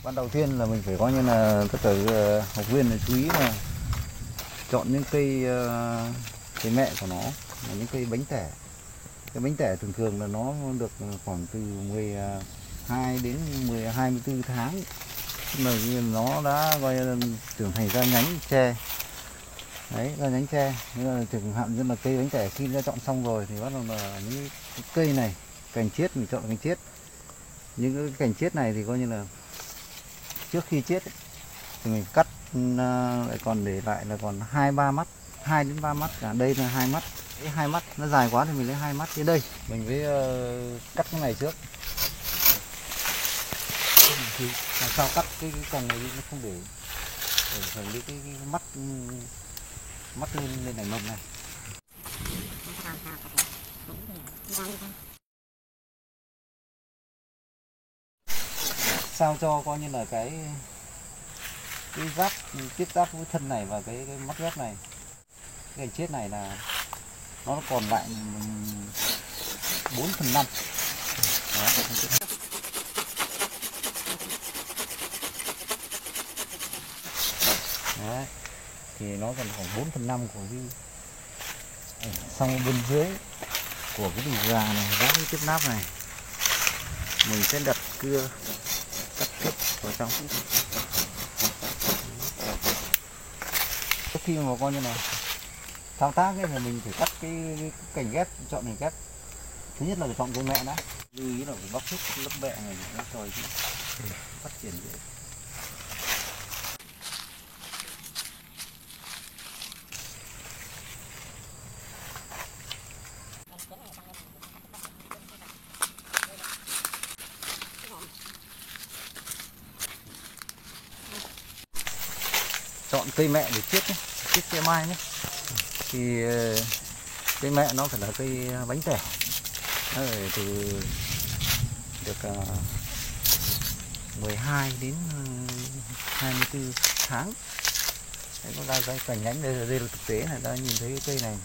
Ban đầu tiên là mình phải coi như là tất cả học viên này chú ý là chọn những cây mẹ của nó là những cây bánh tẻ. Cái bánh tẻ thường thường là nó được khoảng từ 12 đến 24 tháng, là nó đã coi như là trưởng thành ra nhánh tre. Đấy, ra nhánh tre. Nên là chẳng hạn như là cây bánh tẻ khi đã chọn xong rồi thì bắt đầu là những cái cây này, cành chiết mình chọn cành chiết. Những cái cành chiết này thì coi như là trước khi chiết ấy, thì mình cắt lại còn để lại là còn 2-3 mắt, 2 đến 3 mắt cả. Đây là 2 mắt. Cái 2 mắt nó dài quá thì mình lấy 2 mắt đến đây. Mình phải cắt cái này trước. Thì làm sao cắt cái cành này nó không để phải lấy cái mắt lên nảy mầm này. Sao cho coi như là cái giáp tiếp giáp với thân này và cái mắt ghép này, cái cành chết này là nó còn lại 4/5. Đó, đấy, thì nó còn khoảng 4/5 của cái xong bên dưới của cái đùi gà này, giáp cái tiếp náp này mình sẽ đặt cưa cắt tiếp vào trong. Trước khi mà coi như là thao tác ấy thì mình phải cắt cái cành ghép, chọn cành ghép. Thứ nhất là phải chọn cây mẹ đã, lưu ý là phải bóc hết lớp bẹ này để nó trời phát triển dễ. Chọn cây mẹ để chiết nhé, chiết cây mai nhé. Thì cây mẹ nó phải là cây bánh tẻ, nó phải từ được 12 đến 24 tháng. Đấy, có ra cái cành nhánh đây là thực tế này, ta nhìn thấy cái cây này.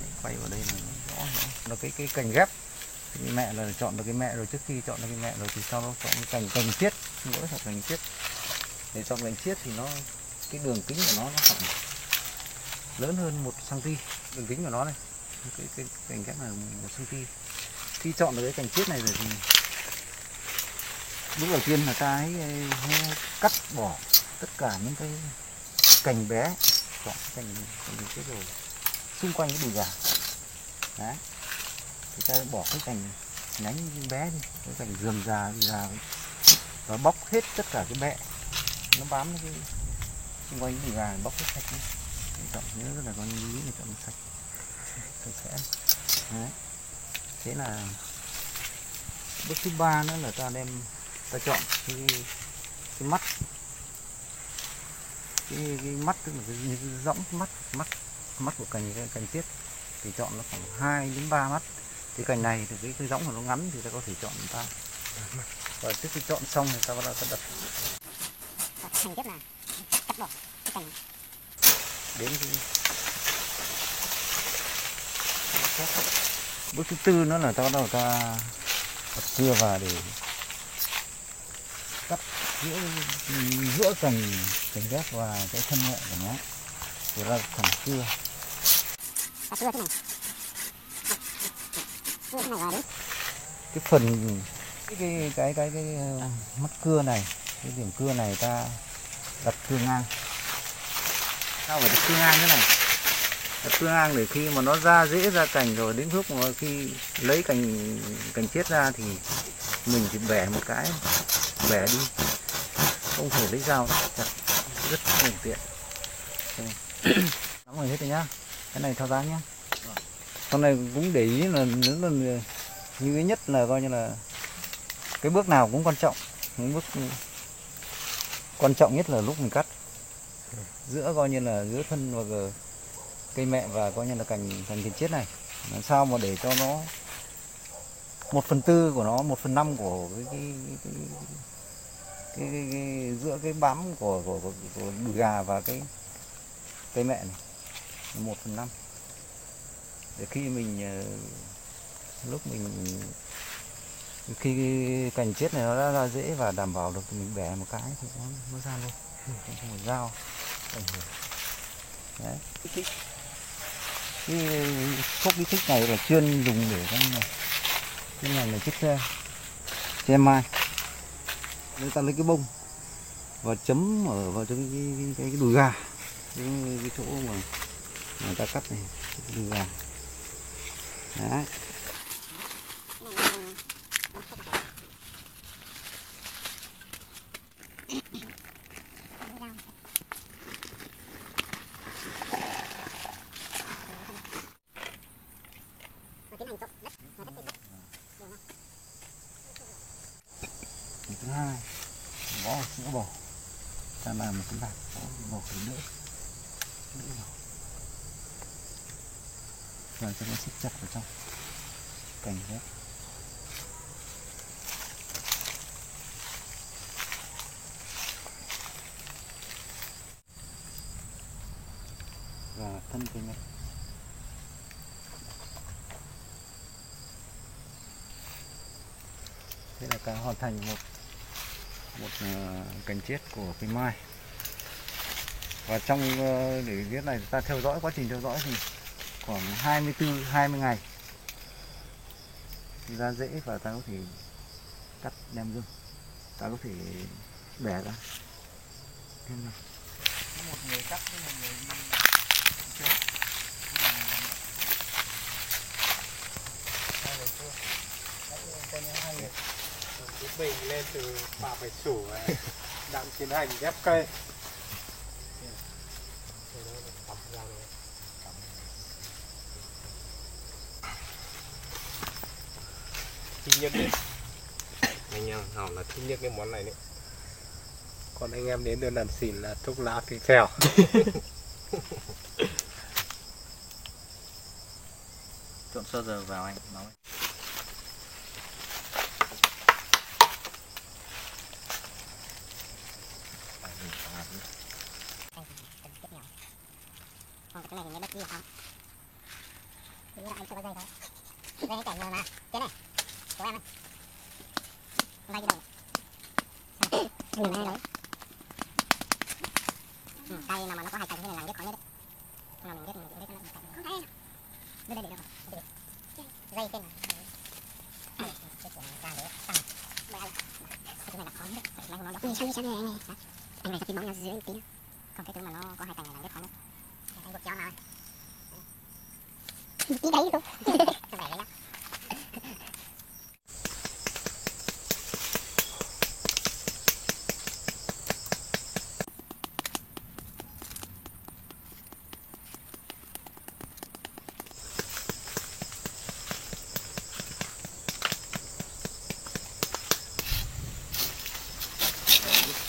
Đấy, quay vào đây là rõ là cái cành ghép. Cái mẹ là chọn được cái mẹ rồi, trước khi chọn được cái mẹ rồi thì sau đó chọn cái cành chiết, mỗi hoặc cành chiết. Để chọn cành chiết thì nó cái đường kính của nó khoảng lớn hơn 1 cm, đường kính của nó này, cái cành ghép này 1 cm. Khi chọn được cái cành chiết này rồi thì bước đầu tiên là ta hãy cắt bỏ tất cả những cái cành bé, chọn cành chiết rồi xung quanh cái đùi gà. Đấy, thì ta bỏ cái cành nhánh bé đi, cái cành rườm rà và bóc hết tất cả cái bẹ nó bám cái xung quanh cái đùi gà, bóc hết sạch đi. Chọn nhớ rất là có lưu ý là chọn sạch sẽ. Đấy, thế là bước thứ ba nữa là ta chọn cái mắt, cái mắt tức là cái rõng mắt của cành tiết thì chọn nó khoảng 2 đến 3 mắt. Cái cành này thì cái rõng của nó ngắn thì ta có thể chọn ta. Và trước khi chọn xong thì ta bắt đầu ta đặt cành tiếp là cắt bỏ cái cành đến bước thứ tư nữa là ta bắt đầu ta đặt cưa vào để cắt giữa cành ghép và cái thân mẹ của nó, rồi ra thẳng cưa. Cái phần cái mắt cưa này, cái điểm cưa này ta đặt cưa ngang. Sao phải đặt cưa ngang thế này? Đặt cưa ngang để khi mà nó dễ ra cành rồi, đến lúc mà khi lấy cành chiết ra thì mình chỉ bẻ một cái, bẻ đi, không thể lấy dao chặt, rất thuận tiện. Nóng rồi hết rồi nhá. Cái này thao tác nhá. Sau này cũng để ý là như ý nhất là coi như là cái bước nào cũng quan trọng. Những bước quan trọng nhất là lúc mình cắt giữa coi như là giữa thân và cây mẹ và coi như là cành chiết này, làm sao mà để cho nó 1/4 của nó, 1/5 của cái giữa cái bám của đùi gà và cái cây mẹ này 1/5 để khi mình lúc mình Khi cái cành chết này nó đã ra rễ và đảm bảo được thì mình bẻ một cái thì nó ra luôn, không phải dao ảnh hưởng. Đấy. Cái thuốc kích thích này là chuyên dùng để cái này là chiếc che mai. Người ta lấy cái bông và chấm ở vào trong cái đùi gà, cái chỗ mà người ta cắt này, cái đùi gà. Đấy. Thứ hai, bó sữa bò, ta làm một cái bạc bò khởi nữa, rồi cho nó xích chặt vào trong cành đấy. Và thân cây này. Thế là ta hoàn thành một cành chết của cây mai. Và trong để viết này ta theo dõi, quá trình theo dõi thì khoảng 20 ngày thì ra rễ và ta có thể cắt đem dưng, ta có thể bẻ ra. Một người cắt với một người đi chết. Hai người cái bình lên từ bà phải sủ đang tiến hành ghép cây. Thích nhất đấy. Anh em họ là thích nhất cái món này đấy. Còn anh em đến đơn đàn xỉn là thuốc lá phi phèo. Trộn sơ giờ vào anh nói. Còn cái này thì mới bất gì không? Thì là anh chưa có dây thôi. Dây cái cảnh rồi mà. Cái này. Của em này. Dây cái đầu. Nhìn này đấy. Cây nào mà nó có hai cành thế này là biết khó nhất đấy. Nào mình biết mình biết nó không thấy. Đưa đây để đâu rồi. Dây trên này. Cái của mình ra để tăng. Vậy là cái này là khó nhất. Vậy nó đọc. Sao này anh này. Anh này phải tìm bóng nhau dưới tí. Còn cái thứ mà nó có hai cành này là biết khó nhất. Anh buộc chéo nào. Tí đấy luôn. Cái này nhá.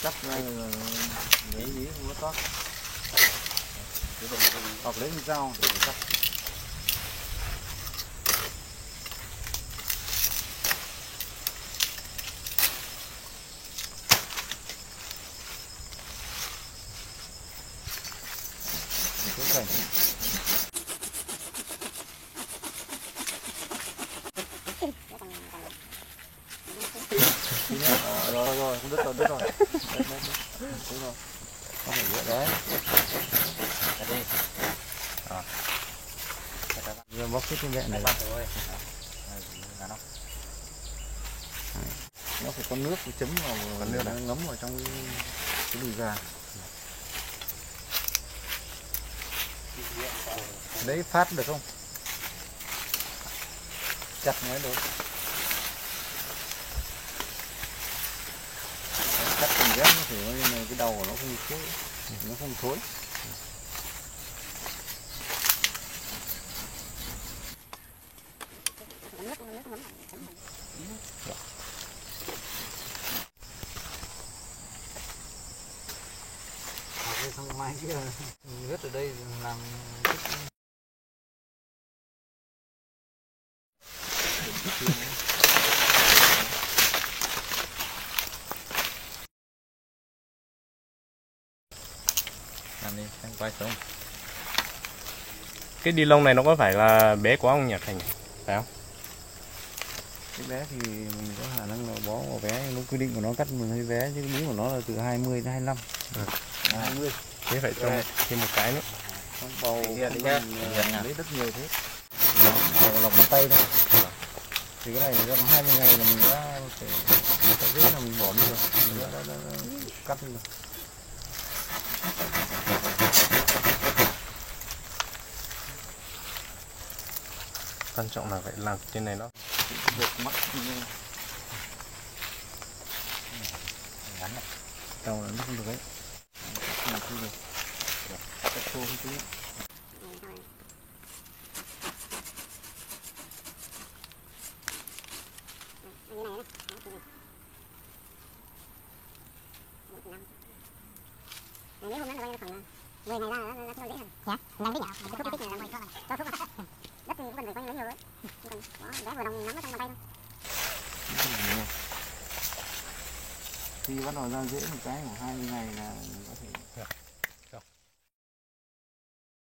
Cắt ra lấy ý không có tốt. Hoặc lấy dao để cắt. Cái cảnh. Rồi, không đứt rồi. Đấy. Không phải dễ đấy. Đây. Giờ bóc cái mẹ này ra rồi. Nó phải có nước chấm vào, nó ngấm vào trong cái đùi gà. Đấy phát được không? Chặt mới được. Cắt từng ghép nó thì cái đầu của nó không thối, nó không thối. Xong mai kia vết ở đây làm làm đi, anh quay xuống. Cái ni lông này nó có phải là bé quá không nhỉ Thành? Phải không? Cái bé thì mình có khả năng là bó vào bé, nó quy định của nó cắt mình hơi bé, chứ lý của nó là từ 20 đến 25. 20. Thế phải trồng thêm một cái nữa. Con bầu Hiện không đi nhá. cần lấy đất nhiều thế. Bầu lòng bàn tay thôi. Thì cái này trong 20 ngày là mình đã phải dễ là mình bỏ đi rồi, mình đã cắt đi rồi. Quan trọng là phải làm trên này nó Được mắt ngắn này, đầu là nó không được đấy, làm không được, cắt khô một tí. Nếu hôm đó là khoảng 10 ngày ra là nó dễ hơn. Dạ, đang biết nhở? Cái thuốc kích này là cho thuốc vào. Đất thì cũng cần phải quanh lấy nhiều đấy. Còn bé vừa đồng nắm ở trong bàn tay thôi. Khi bắt đầu ra rễ một cái khoảng 20 ngày là